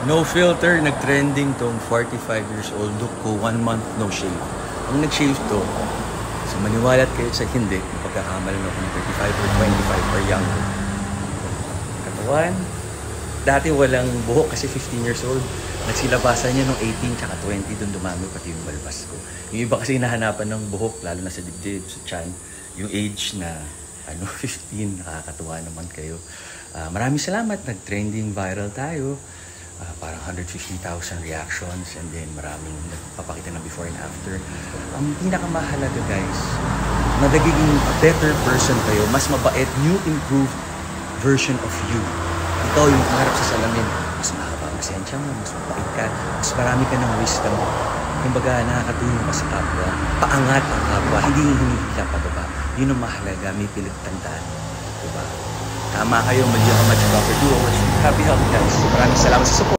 No filter, nag-trending tong 45 years old look ko, 1 month no shave. Ang nag-shave to, so maniwalat kayo sa hindi, pagkakamali na kung 35 or 25 or younger. Katawan, dati walang buhok kasi 15 years old. Nagsilabasan niya nung 18 tsaka 20, doon dumami pati yung balbas ko. Yung iba kasi hinahanapan ng buhok, lalo na sa dibdib, sa tiyan, yung age na 15, nakakatuwa naman kayo. Maraming salamat, nag-trending viral tayo. Parang 150,000 reactions and then maraming nagpapakita ng before and after. Ang pinakamahalaga guys, na nagiging a better person kayo, mas mabait, new improved version of you. Ikaw yung harap sa salamin, mas mahaba ang pasensya mo, mas mabait ka, mas marami ka ng wisdom. Kumbaga, nakakatulong ka sa kapwa, paangat ang kapwa, hindi ka pababa. Yun ang mahalaga, may pinagtandaan. Diba? Tama kayo, mali ang match proper. Do always happy health guys. Maraming salamat sa support.